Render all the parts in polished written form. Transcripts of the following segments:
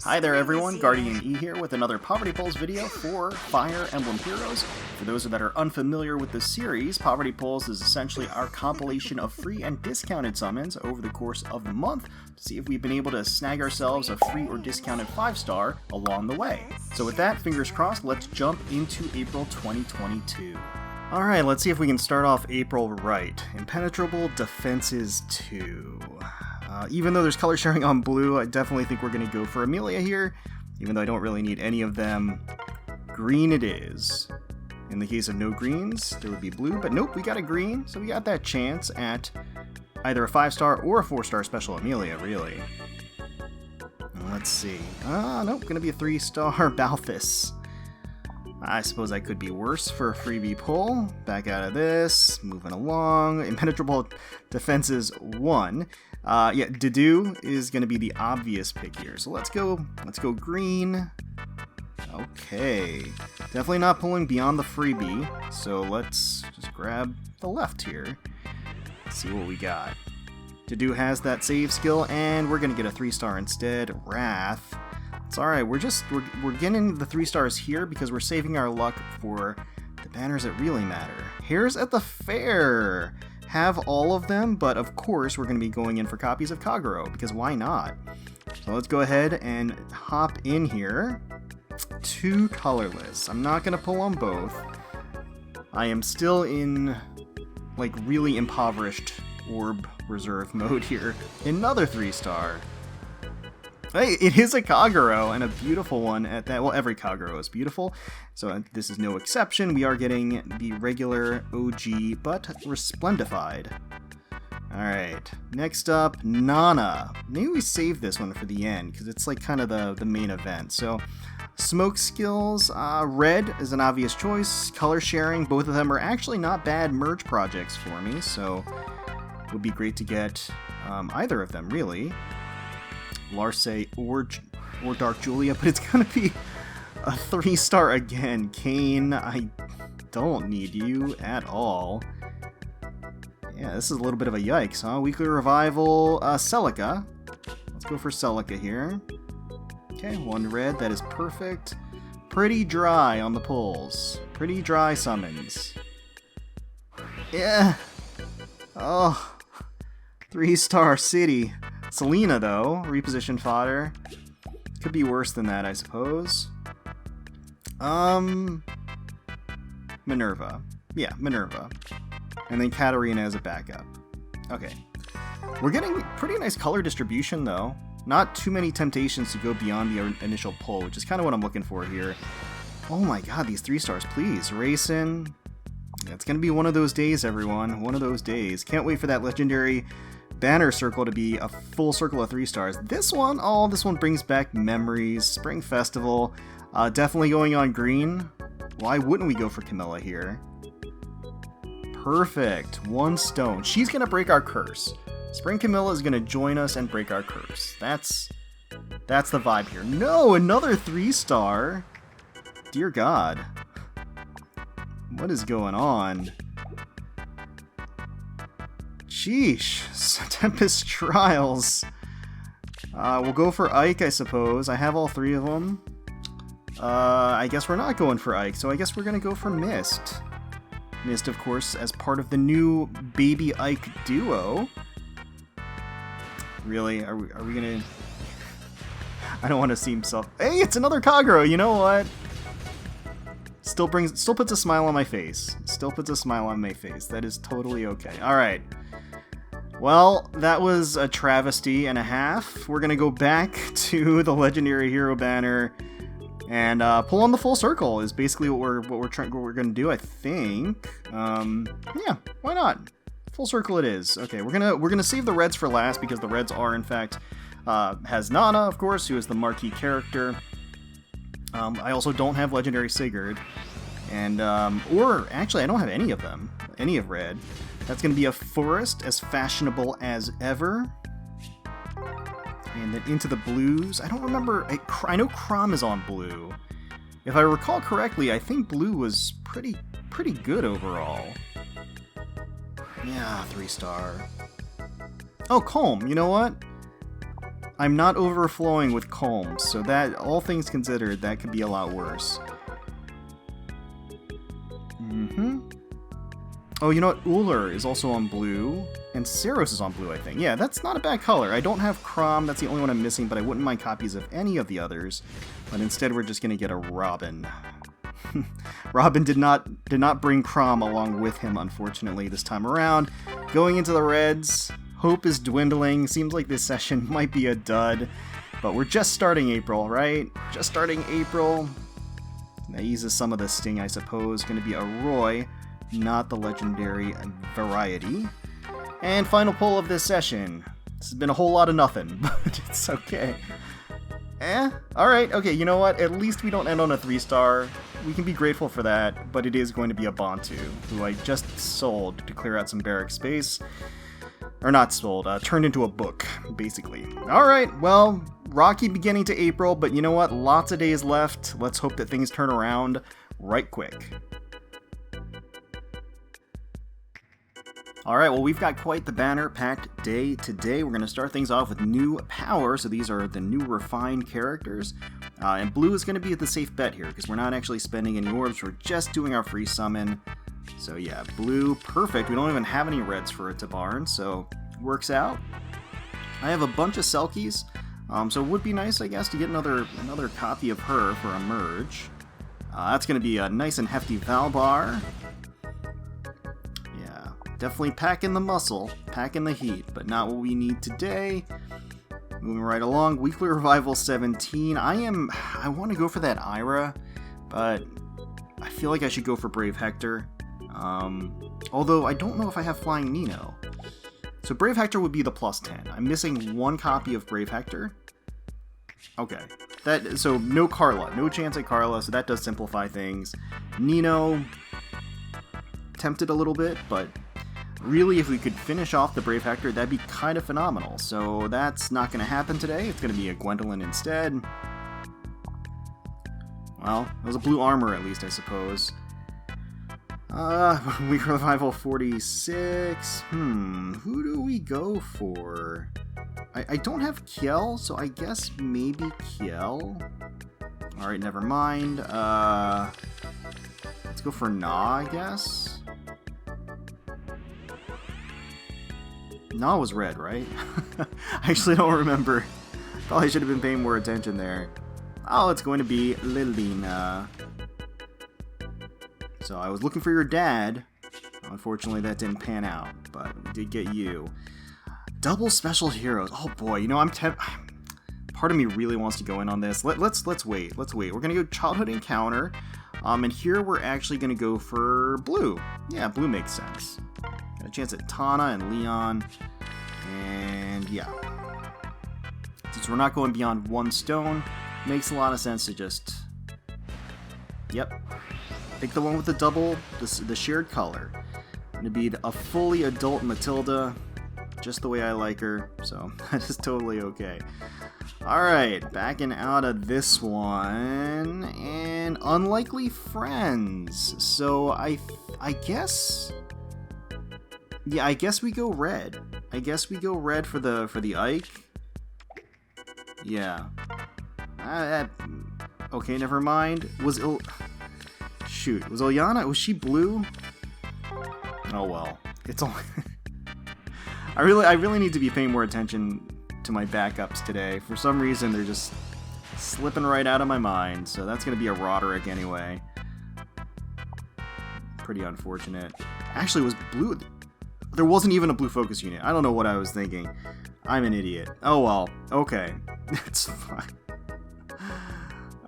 Hi there everyone, GuardianE here with another Poverty Pulls video for Fire Emblem Heroes. For those that are unfamiliar with the series, Poverty Pulls is essentially our compilation of free and discounted summons over the course of the month to see if we've been able to snag ourselves a free or discounted 5-star along the way. So with that, fingers crossed, let's jump into April 2022. Alright, let's see if we can start off April right. Impenetrable Defenses 2. Even though there's color sharing on blue, I definitely think we're going to go for Amelia here, even though I don't really need any of them. Green it is. In the case of no greens, there would be blue, but nope, we got a green, so we got that chance at either a 5-star or a 4-star special Amelia, really. Let's see. Nope, going to be a 3-star Balthus. I suppose I could be worse for a freebie pull. Back out of this, moving along. Impenetrable Defenses 1. Yeah, Dedue is going to be the obvious pick here. So let's go green. Okay. Definitely not pulling beyond the freebie. So let's just grab the left here. Let's see what we got. Dedue has that save skill, and we're going to get a 3-star instead. Wrath. It's alright, we're getting the 3 stars here because we're saving our luck for the banners that really matter. Here's at the fair! Have all of them, but of course we're going to be going in for copies of Kagero, because why not? So let's go ahead and hop in here. 2 colorless. I'm not going to pull on both. I am still in, like, really impoverished orb reserve mode here. Another 3-star. Hey, it is a Kagero, and a beautiful one at that. Well, every Kagero is beautiful, so this is no exception. We are getting the regular OG, but resplendified. Alright, next up, Nanna. Maybe we save this one for the end, because it's like kind of the main event. So, smoke skills, red is an obvious choice. Color sharing, both of them are actually not bad merge projects for me, so it would be great to get either of them, really. Larce or Dark Julia, but it's gonna be a 3-star again. Kane, I don't need you at all. Yeah, this is a little bit of a yikes, huh? Weekly Revival, Celica. Let's go for Celica here. Okay, 1 red, that is perfect. Pretty dry on the pulls. Pretty dry summons. Yeah. Oh. 3-star City. Selena, though, repositioned fodder. Could be worse than that, I suppose. Minerva. Yeah, Minerva. And then Katarina as a backup. Okay. We're getting pretty nice color distribution, though. Not too many temptations to go beyond the initial pull, which is kind of what I'm looking for here. Oh my god, these 3-stars, please. Racing. Yeah, it's going to be one of those days, everyone. One of those days. Can't wait for that legendary banner circle to be a full circle of 3-stars. This one, this one brings back memories. Spring Festival, definitely going on green. Why wouldn't we go for Camilla here? Perfect, 1 stone. She's gonna break our curse. Spring Camilla is gonna join us and break our curse. That's the vibe here. No, another 3-star. Dear God, what is going on? Sheesh. Tempest Trials. We'll go for Ike, I suppose. I have all 3 of them. I guess we're not going for Ike, so I guess we're going to go for Mist. Mist, of course, as part of the new Baby Ike duo. Really? Are we going to... I don't want to seem self... Hey, it's another Kagero! You know what? Still puts a smile on my face. Still puts a smile on my face. That is totally okay. Alright. Well, that was a travesty and a half. We're gonna go back to the Legendary Hero banner and pull on the full circle. Is basically what we're gonna do, I think. Yeah, why not? Full circle it is. Okay, we're gonna save the reds for last because the reds are in fact has Nanna, of course, who is the marquee character. I also don't have Legendary Sigurd, and or actually I don't have any of them, any of red. That's going to be a forest, as fashionable as ever. And then into the blues. I don't remember. I know Crom is on blue. If I recall correctly, I think blue was pretty good overall. Yeah, 3-star. Oh, Colm. You know what? I'm not overflowing with combs, so that, all things considered, that could be a lot worse. Oh, you know what? Uller is also on blue, and Saros is on blue, I think. Yeah, that's not a bad color. I don't have Crom, that's the only one I'm missing, but I wouldn't mind copies of any of the others. But instead, we're just gonna get a Robin. Robin did not bring Crom along with him, unfortunately, this time around. Going into the reds, hope is dwindling. Seems like this session might be a dud, but we're just starting April, right? Just starting April. That eases some of the sting, I suppose. Going to be a Roy, not the legendary variety. And final pull of this session. This has been a whole lot of nothing, but it's okay. Alright, okay, you know what? At least we don't end on a 3-star. We can be grateful for that, but it is going to be a Bantu, who I just sold to clear out some barrack space. Or not sold, turned into a book, basically. Alright, well, rocky beginning to April, but you know what? Lots of days left. Let's hope that things turn around right quick. Alright, well, we've got quite the banner-packed day today. We're going to start things off with new power, so these are the new refined characters. And blue is going to be the safe bet here, because we're not actually spending any orbs, we're just doing our free summon. So yeah, blue, perfect. We don't even have any reds for it to barn, so works out. I have a bunch of Selkies, so it would be nice, I guess, to get another copy of her for a merge. That's going to be a nice and hefty Valbar. Definitely packing the muscle, packing the heat, but not what we need today. Moving right along, Weekly Revival 17. I want to go for that Ira, but I feel like I should go for Brave Hector. Although I don't know if I have Flying Nino. So Brave Hector would be the +10. I'm missing one copy of Brave Hector. Okay. So no Carla, no chance at Carla, so that does simplify things. Nino, tempted a little bit, but really, if we could finish off the Brave Hector, that'd be kind of phenomenal. So that's not going to happen today. It's going to be a Gwendolyn instead. Well, it was a blue armor at least, I suppose. Weak Revival 46. Who do we go for? I don't have Kiel, so I guess maybe Kiel. Alright, never mind. Let's go for Na, I guess. Na was red, right? I actually don't remember. Probably should have been paying more attention there. Oh, it's going to be Lilina. So I was looking for your dad. Unfortunately, that didn't pan out, but we did get you. Double special heroes. Oh boy, you know, part of me really wants to go in on this. Let's wait. We're gonna go Childhood Encounter. And here we're actually gonna go for blue. Yeah, blue makes sense. Got a chance at Tana and Leon. And yeah. Since we're not going beyond one stone, makes a lot of sense to just... Yep. Pick the one with the double, the shared color. Gonna be a fully adult Matilda, just the way I like her, so that is totally okay. Alright, backing out of this one, and Unlikely Friends. So I guess... Yeah, I guess we go red. I guess we go red for the Ike. Yeah. Okay, never mind. Was Ilyana? Was she blue? Oh well. It's all. I really need to be paying more attention to my backups today. For some reason, they're just slipping right out of my mind. So that's gonna be a Roderick anyway. Pretty unfortunate. Actually, it was blue. There wasn't even a blue focus unit. I don't know what I was thinking. I'm an idiot. Oh well. Okay. It's fine.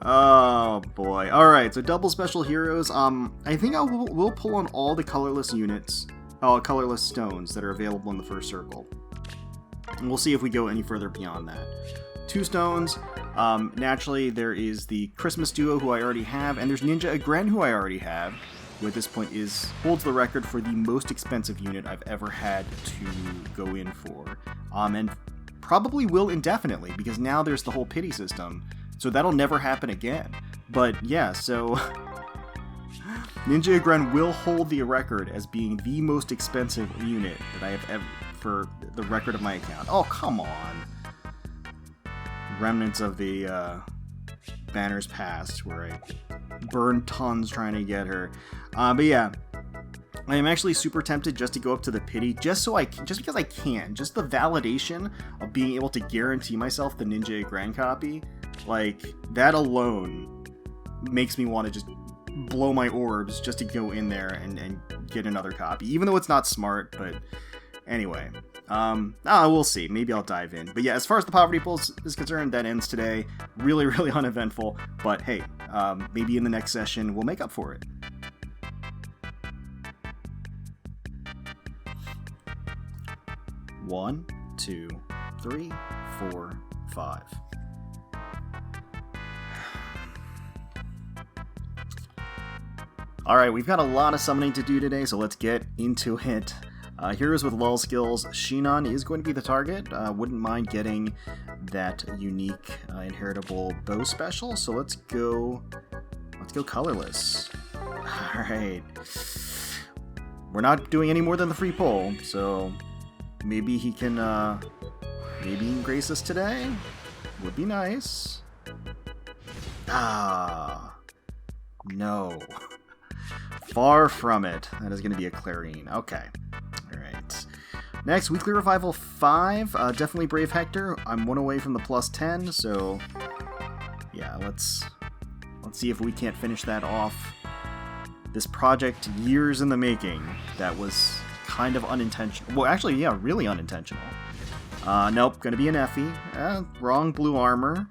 Oh boy. Alright, so double special heroes. I think we'll pull on all the colorless units. Colorless stones that are available in the first circle. And we'll see if we go any further beyond that. 2 stones. Naturally, there is the Christmas duo who I already have, and there's Ninja Agren who I already have, who at this point holds the record for the most expensive unit I've ever had to go in for. And probably will indefinitely, because now there's the whole pity system, so that'll never happen again. But yeah, so Ninja Agren will hold the record as being the most expensive unit that I have ever, for the record of my account. Oh, come on. remnants of the banners past where I burned tons trying to get her. But yeah, I am actually super tempted just to go up to the pity, just because I can. Just the validation of being able to guarantee myself the Ninja Grand copy, like that alone makes me want to just blow my orbs just to go in there and get another copy, even though it's not smart. But anyway, we'll see. Maybe I'll dive in. But yeah, as far as the poverty pulls is concerned, that ends today. Really, really uneventful. But hey, maybe in the next session we'll make up for it. One, 2, 3, 4, 5. Alright, we've got a lot of summoning to do today, so let's get into it. Heroes with lull skills. Shinon is going to be the target. Wouldn't mind getting that unique inheritable bow special, so let's go colorless. Alright. We're not doing any more than the free pull, so maybe he can grace us today. Would be nice. No. Far from it. That is going to be a Clarine. Okay. Alright. Next, Weekly Revival 5. Definitely Brave Hector. I'm 1 away from the +10, so yeah, let's see if we can't finish that off. This project, years in the making, that was kind of unintentional. Well, actually, yeah, really unintentional. Nope, gonna be an Effie. Wrong blue armor.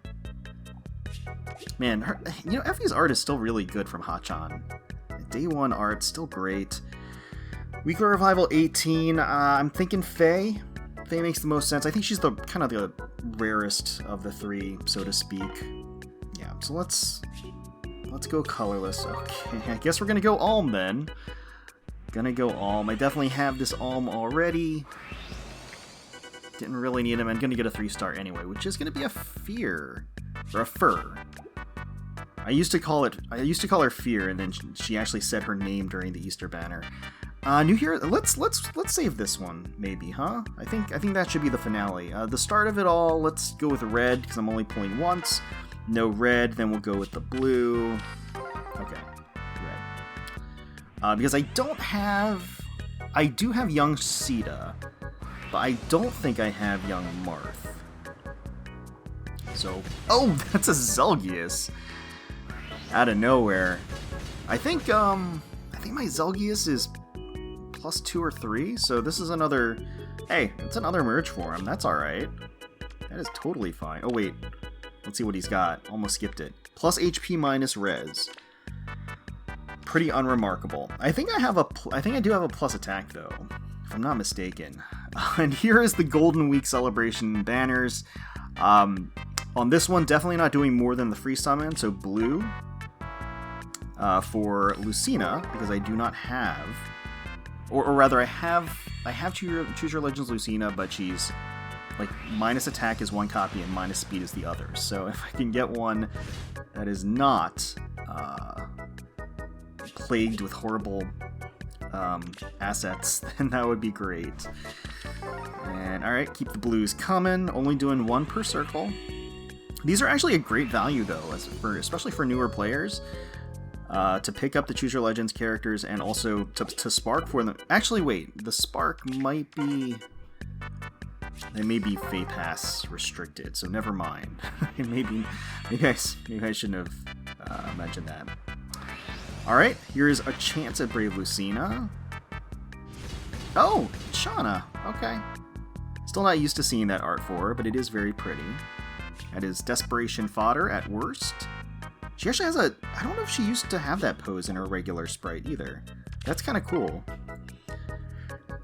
Man, Effie's art is still really good from Hachan. Day 1 art, still great. Weekly Revival 18, I'm thinking Faye. Faye makes the most sense. I think she's the kind of the rarest of the three, so to speak. Yeah, so let's go colorless. Okay, I guess we're gonna go Alm then. Gonna go Alm. I definitely have this Alm already. Didn't really need him. I'm gonna get a 3-star anyway, which is gonna be a Fear. Or a Fur. I used to call her Fear, and then she actually said her name during the Easter banner. New hero. Let's save this one, maybe, huh? I think that should be the finale. The start of it all. Let's go with red because I'm only pulling once. No red. Then we'll go with the blue. Okay, red. Because I do have young Sita, but I don't think I have young Marth. So, oh, that's a Zelgius. Out of nowhere. I think my Zelgius is +2 or 3, so this is another... Hey, it's another merge for him. That's alright. That is totally fine. Oh, wait. Let's see what he's got. Almost skipped it. Plus HP minus res. Pretty unremarkable. I think I do have a plus attack, though, if I'm not mistaken. And here is the Golden Week celebration banners. On this one, definitely not doing more than the free summon, so blue. For Lucina, because I do not have, or rather I have Choose Your Legends Lucina, but she's like minus attack is one copy and minus speed is the other. So if I can get one that is not plagued with horrible assets, then that would be great. And alright, keep the blues coming, only doing 1 per circle. These are actually a great value though, especially for newer players. To pick up the Choose Your Legends characters and also to spark for them. Actually, wait, the spark might be... They may be Fey Pass restricted, so never mind. maybe I shouldn't have mentioned that. Alright, here's a chance at Brave Lucina. Oh, Shauna. Okay. Still not used to seeing that art for her, but it is very pretty. That is Desperation Fodder at worst. She actually has a... I don't know if she used to have that pose in her regular sprite either. That's kind of cool.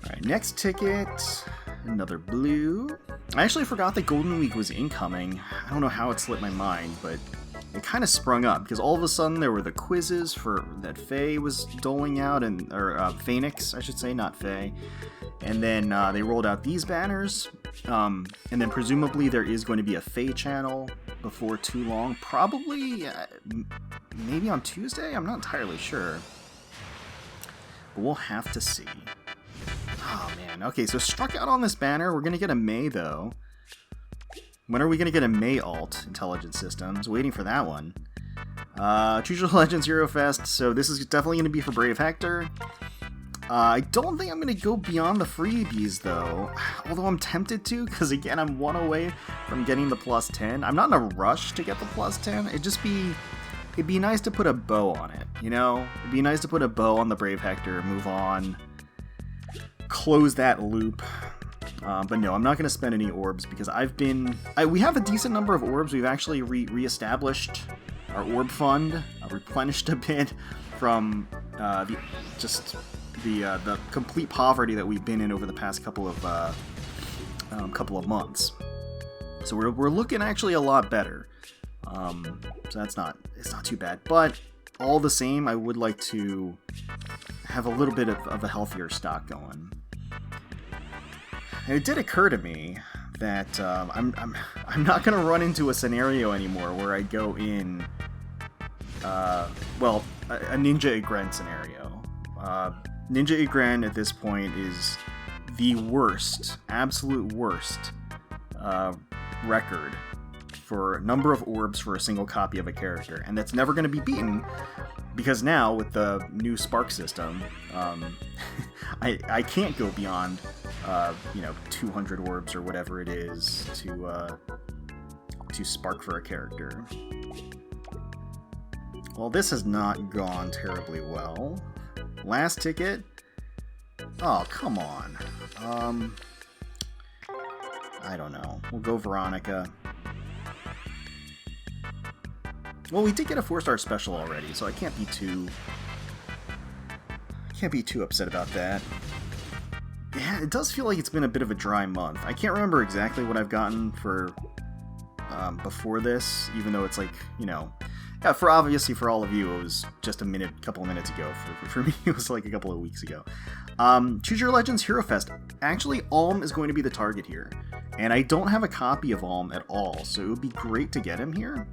Alright, next ticket. Another blue. I actually forgot that Golden Week was incoming. I don't know how it slipped my mind, but it kind of sprung up, because all of a sudden there were the quizzes that Faye was doling out, or Phoenix, I should say, not Faye. And then they rolled out these banners, and then presumably there is going to be a Faye channel before too long. Probably, maybe on Tuesday? I'm not entirely sure. But we'll have to see. Oh man, okay, so struck out on this banner. We're going to get a May, though. When are we going to get a May alt, Intelligent Systems? Waiting for that one. Choose Your Legends Hero Fest, so this is definitely going to be for Brave Hector. I don't think I'm going to go beyond the freebies, though. Although I'm tempted to, because again, I'm one away from getting the plus 10. I'm not in a rush to get the plus 10. It'd be nice to put a bow on it, you know? It'd be nice to put a bow on the Brave Hector, move on, close that loop. But no, I'm not going to spend any orbs because we have a decent number of orbs. We've actually re-established our orb fund, replenished a bit from the complete poverty that we've been in over the past couple of months. So we're looking actually a lot better. So it's not too bad. But all the same, I would like to have a little bit of a healthier stock going. And it did occur to me that I'm not going to run into a scenario anymore where I go in, a Ninja Igren scenario. Ninja Igren at this point is the worst, absolute worst record for number of orbs for a single copy of a character, and that's never going to be beaten because now with the new Spark system, I can't go beyond 200 orbs or whatever it is to spark for a character. Well, this has not gone terribly well. Last ticket. Oh, come on. I don't know. We'll go Veronica. Well, we did get a 4-star special already, so I can't be too upset about that. Yeah, it does feel like it's been a bit of a dry month. I can't remember exactly what I've gotten for before this, even though it's like, for all of you, it was just a couple of minutes ago. For me, it was like a couple of weeks ago. Choose Your Legends Hero Fest. Actually, Alm is going to be the target here, and I don't have a copy of Alm at all, so it would be great to get him here.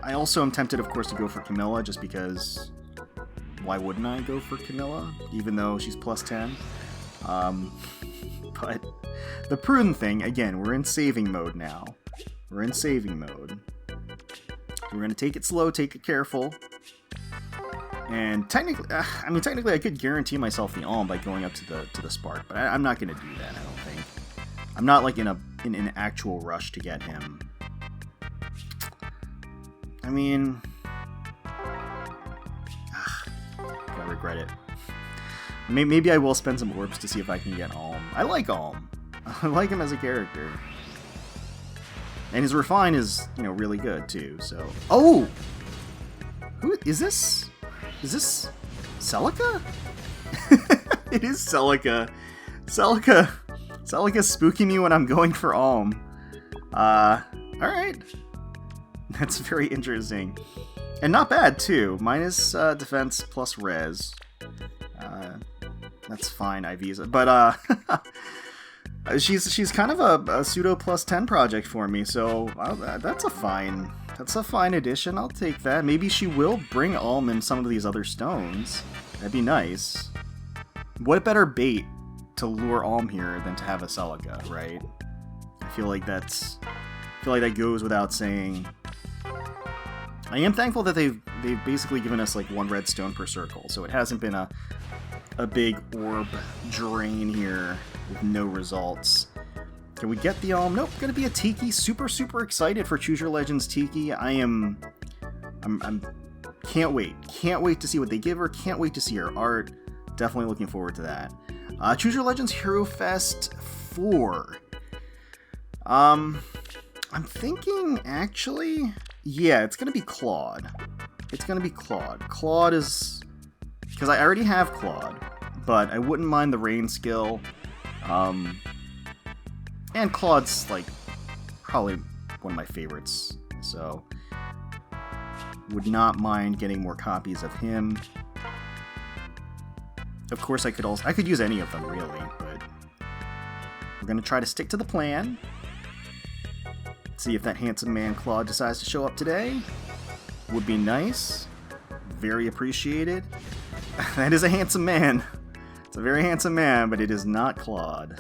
I also am tempted, of course, to go for Camilla, just because why wouldn't I go for Camilla, even though she's plus 10? But the prudent thing, again, we're in saving mode now. We're in saving mode. We're going to take it slow, take it careful. And technically, I could guarantee myself the Alm by going up to the Spark, but I'm not going to do that, I don't think. I'm not like in an actual rush to get him. I mean, I regret it. Maybe I will spend some orbs to see if I can get Alm. I like Alm. I like him as a character. And his refine is, really good too, so... Oh! Who is this? Is this Celica? It is Celica. Celica's spooking me when I'm going for Alm. Alright. That's very interesting. And not bad, too. Minus defense plus res. That's fine, Ivisa. But, she's kind of a pseudo plus 10 project for me, so that's a fine addition. I'll take that. Maybe she will bring Alm in some of these other stones. That'd be nice. What better bait to lure Alm here than to have a Celica, right? I feel like that goes without saying. I am thankful that they've basically given us like 1 red stone per circle, so it hasn't been a big orb drain here with no results. Can we get the Alm? Nope, gonna be a Tiki. Super excited for Choose Your Legends Tiki. I'm can't wait to see what they give her. Can't wait to see her art. Definitely looking forward to that. Choose Your Legends Hero Fest 4. I'm thinking actually, yeah, it's gonna be Claude. Claude is, because I already have Claude, but I wouldn't mind the rain skill. And Claude's like probably one of my favorites, so would not mind getting more copies of him. Of course, I could use any of them really, but we're gonna try to stick to the plan. See if that handsome man Claude decides to show up today. Would be nice. Very appreciated. That is a handsome man. It's a very handsome man, but it is not Claude.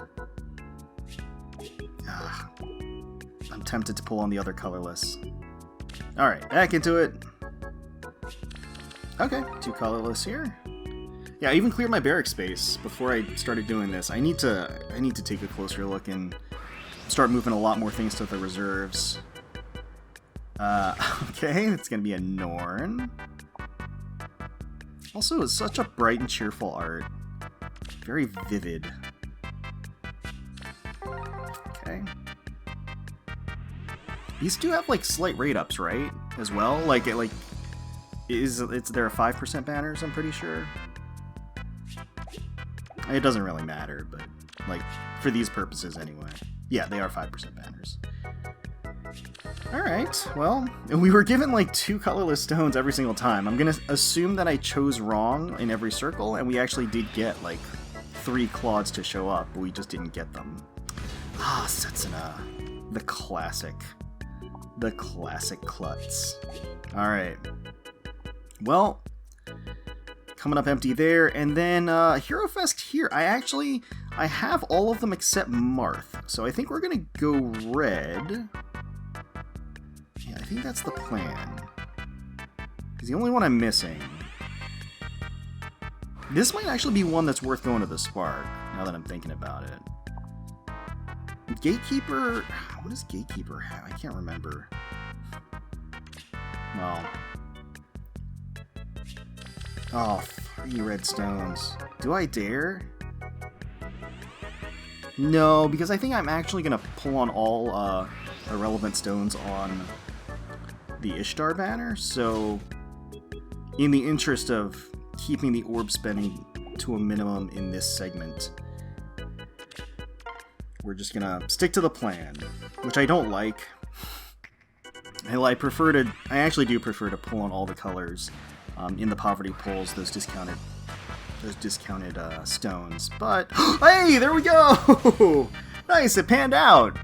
tempted to pull on the other colorless. Alright, back into it. Okay, 2 colorless here. Yeah, I even cleared my barrack space before I started doing this. I need to take a closer look and start moving a lot more things to the reserves. Okay, it's gonna be a Norn. Also, it's such a bright and cheerful art. Very vivid. Okay. These do have like slight rate ups, right? As well, like there are 5% banners? I'm pretty sure. It doesn't really matter, but like for these purposes anyway. Yeah, they are 5% banners. Alright, well, we were given like 2 colorless stones every single time. I'm gonna assume that I chose wrong in every circle, and we actually did get like 3 Claudes to show up, but we just didn't get them. Ah, Setsuna. The classic. The classic klutz. Alright. Well, coming up empty there, and then Hero Fest here. I have all of them except Marth, so I think we're gonna go red. Yeah, I think that's the plan. He's the only one I'm missing. This might actually be one that's worth going to the Spark, now that I'm thinking about it. Gatekeeper... What does Gatekeeper have? I can't remember. Well... Oh, 3 red stones. Do I dare? No, because I think I'm actually going to pull on all irrelevant stones on the Ishtar banner, so in the interest of keeping the orb spending to a minimum in this segment, we're just going to stick to the plan, which I don't like. I actually do prefer to pull on all the colors in the poverty pulls, those discounted stones. But hey, there we go! Nice, it panned out.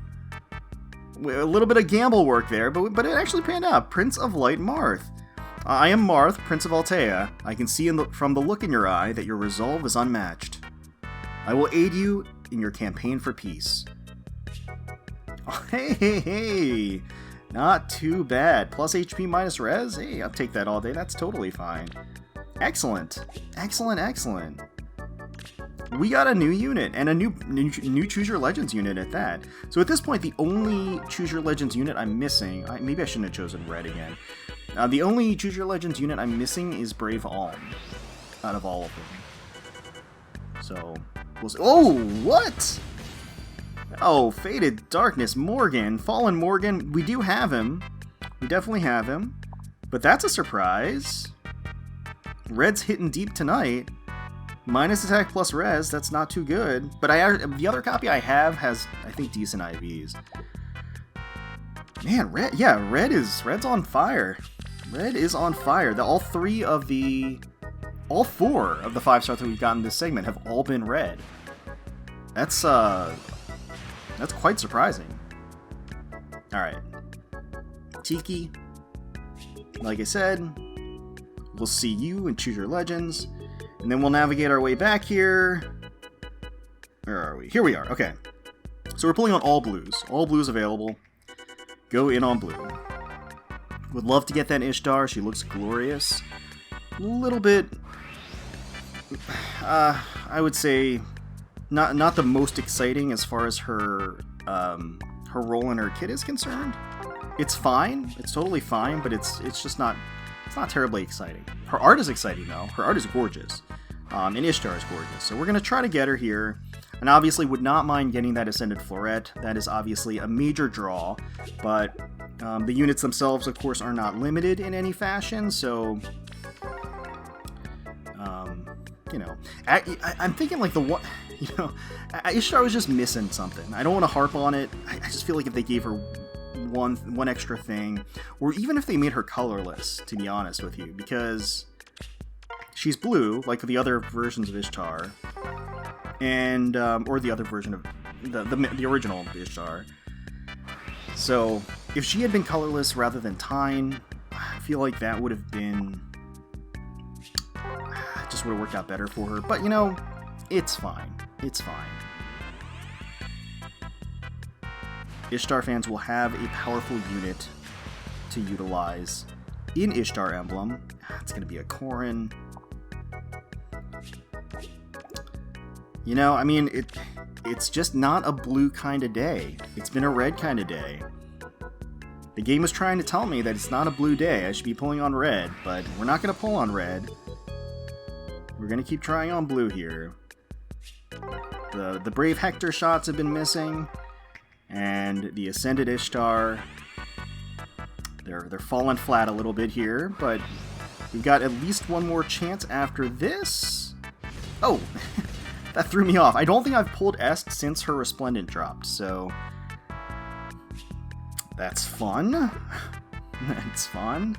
A little bit of gamble work there, but it actually panned out. Prince of Light Marth. I am Marth, Prince of Altea. I can see from the look in your eye that your resolve is unmatched. I will aid you in your campaign for peace. Oh, hey! Not too bad. Plus HP minus res? Hey, I'll take that all day. That's totally fine. Excellent. Excellent. We got a new unit, and a new Choose Your Legends unit at that. So at this point, the only Choose Your Legends unit I'm missing... maybe I shouldn't have chosen red again. The only Choose Your Legends unit I'm missing is Brave Alm, out of all of them. So, we'll see. Oh, what? Oh, Faded Darkness, Morgan. Fallen Morgan, we do have him. We definitely have him. But that's a surprise. Red's hitting deep tonight. Minus attack plus res, that's not too good. But the other copy I have has, I think, decent IVs. Man, Red's on fire. Red is on fire. All 4 of the 5-stars that we've gotten this segment have all been red. That's quite surprising. Alright. Tiki. Like I said, we'll see you and Choose Your Legends. And then we'll navigate our way back here. Where are we? Here we are. Okay. So we're pulling on all blues. All blues available. Go in on blue. Would love to get that Ishtar. She looks glorious. A little bit... I would say... Not the most exciting as far as her role in her kit is concerned. It's fine. It's totally fine, but it's just not... It's not terribly exciting. Her art is exciting, though. Her art is gorgeous. And Ishtar is gorgeous. So we're going to try to get her here. And obviously would not mind getting that Ascended Floret. That is obviously a major draw. But the units themselves, of course, are not limited in any fashion. So, you know. I'm thinking like the one... You know, Ishtar was just missing something. I don't want to harp on it. I just feel like if they gave her one extra thing, or even if they made her colorless, to be honest with you, because she's blue, like the other versions of Ishtar, and or the other version of the original Ishtar. So if she had been colorless rather than Tyne, I feel like that would have been just would have worked out better for her. But you know, it's fine. It's fine. Ishtar fans will have a powerful unit to utilize in Ishtar Emblem. It's going to be a Corrin. You know, I mean, it's just not a blue kind of day. It's been a red kind of day. The game is trying to tell me that it's not a blue day. I should be pulling on red, but we're not going to pull on red. We're going to keep trying on blue here. The Brave Hector shots have been missing, and the Ascended Ishtar, they're falling flat a little bit here, but we've got at least one more chance after this. Oh, that threw me off. I don't think I've pulled Est since her Resplendent dropped, so that's fun. That's fun.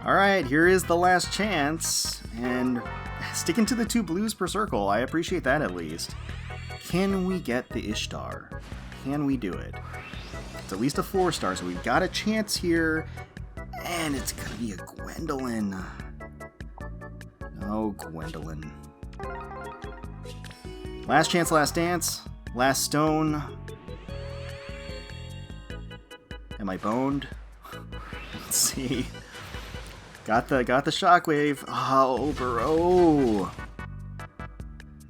Alright, here is the last chance, and sticking to the 2 blues per circle, I appreciate that at least. Can we get the Ishtar? Can we do it? It's at least a 4-star, so we've got a chance here, and it's gonna be a Gwendolyn. Oh, Gwendolyn. Last chance, last dance, last stone. Am I boned? Let's see. Got the shockwave. Oh, bro.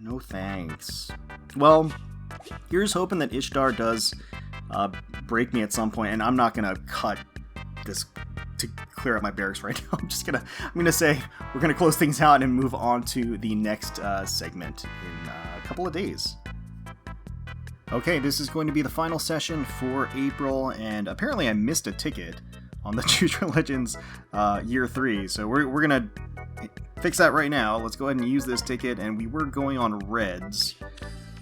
No thanks. Well, here's hoping that Ishtar does break me at some point, and I'm not gonna cut this to clear up my barracks right now. I'm gonna say we're gonna close things out and move on to the next segment in a couple of days. Okay, this is going to be the final session for April, and apparently I missed a ticket on the Choose Your Legends Year 3, so we're gonna fix that right now. Let's go ahead and use this ticket, and we were going on reds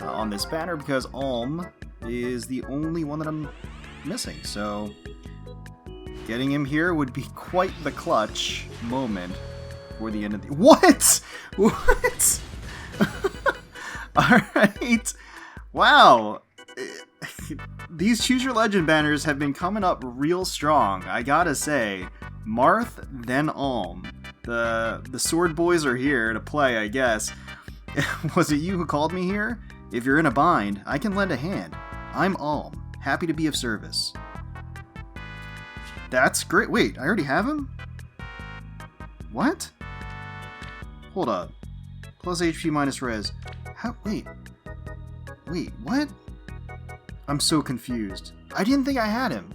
on this banner because Alm is the only one that I'm missing, so getting him here would be quite the clutch moment for the end of the... What? What? Alright. Wow. These Choose Your Legend banners have been coming up real strong, I gotta say. Marth, then Alm. The sword boys are here to play, I guess. Was it you who called me here? If you're in a bind, I can lend a hand. I'm Alm, happy to be of service. That's great. Wait, I already have him? What? Hold up. Plus HP minus res. How? Wait, what? I'm so confused. I didn't think I had him.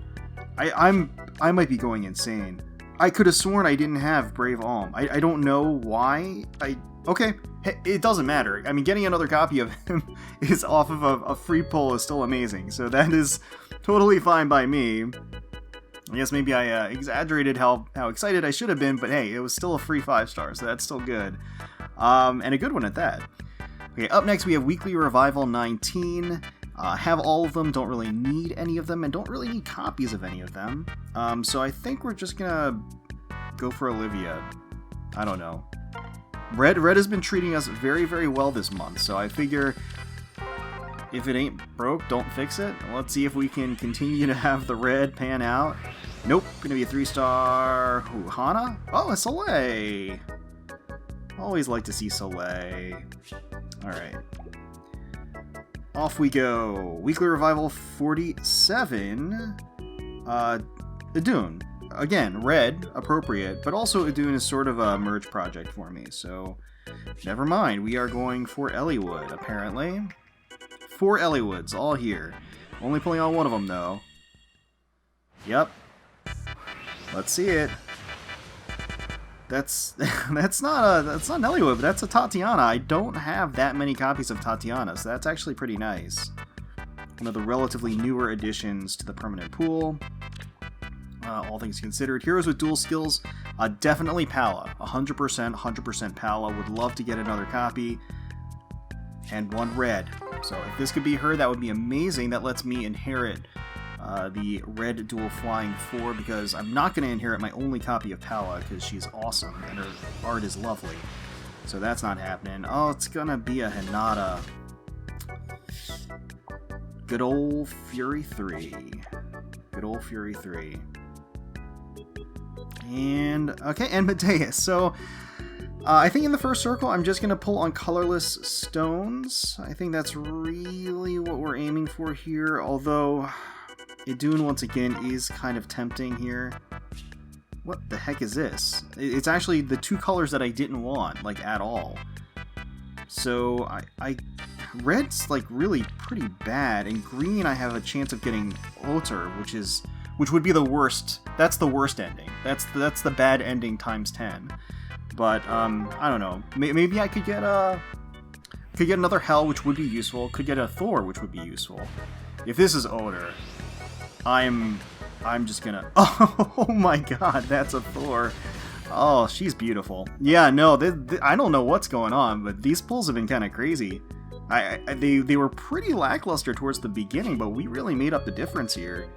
I might be going insane. I could have sworn I didn't have Brave Alm. I don't know why. Okay, it doesn't matter. I mean, getting another copy of him is off of a free pull is still amazing. So that is totally fine by me. I guess maybe I exaggerated how excited I should have been, but hey, it was still a free 5-star, so that's still good. And a good one at that. Okay, up next we have Weekly Revival 19. Have all of them, don't really need any of them, and don't really need copies of any of them. So I think we're just gonna go for Olivia. I don't know. Red has been treating us very, very well this month, so I figure if it ain't broke, don't fix it. Let's see if we can continue to have the red pan out. Nope, gonna be a 3-star. Hana? Oh, a Soleil! Always like to see Soleil. Alright. Off we go. Weekly Revival 47. Idun. Again, red, appropriate, but also Idun is sort of a merge project for me, so never mind. We are going for Eliwood, apparently. 4 Elliwoods, all here. Only pulling on one of them, though. Yep. Let's see it. That's not an Eliwood, but that's a Tatiana. I don't have that many copies of Tatiana, so that's actually pretty nice. One of the relatively newer additions to the permanent pool. All things considered. Heroes with dual skills, definitely Palla. 100% Palla. Would love to get another copy. And 1 red. So if this could be her, that would be amazing. That lets me inherit the red dual flying 4, because I'm not going to inherit my only copy of Palla, because she's awesome, and her art is lovely. So that's not happening. Oh, it's going to be a Hinata. Good old Fury 3. Good old Fury 3. And, okay, and Medeus. So, I think in the first circle, I'm just going to pull on colorless stones. I think that's really what we're aiming for here, although Idun once again is kind of tempting here. What the heck is this? It's actually the two colors that I didn't want, like, at all. So, red's, like, really pretty bad, and green I have a chance of getting Otter, which would be the worst. That's the worst ending. That's the bad ending times 10. But, I don't know. Maybe I could get another Hel, which would be useful. Could get a Thor, which would be useful. If this is Otter, I'm just gonna... Oh my god, that's a Thor. Oh, she's beautiful. Yeah, no, I don't know what's going on, but these pulls have been kind of crazy. They were pretty lackluster towards the beginning, but we really made up the difference here.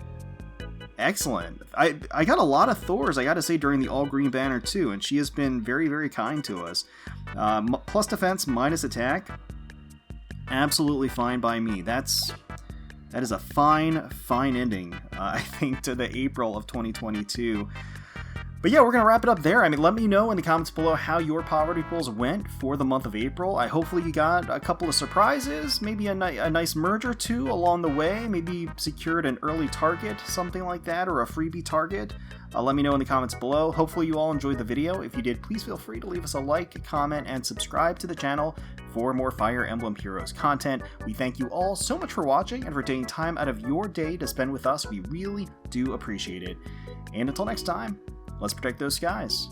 Excellent. I got a lot of Thors, I gotta say, during the all-green banner too, and she has been very, very kind to us. Plus defense, minus attack. Absolutely fine by me. That is a fine ending, I think, to the April of 2022. But yeah, we're going to wrap it up there. I mean, let me know in the comments below how your poverty pulls went for the month of April. Hopefully you got a couple of surprises, maybe a nice merge or two along the way, maybe secured an early target, something like that, or a freebie target. Let me know in the comments below. Hopefully you all enjoyed the video. If you did, please feel free to leave us a like, comment, and subscribe to the channel for more Fire Emblem Heroes content. We thank you all so much for watching and for taking time out of your day to spend with us. We really do appreciate it. And until next time, let's protect those skies.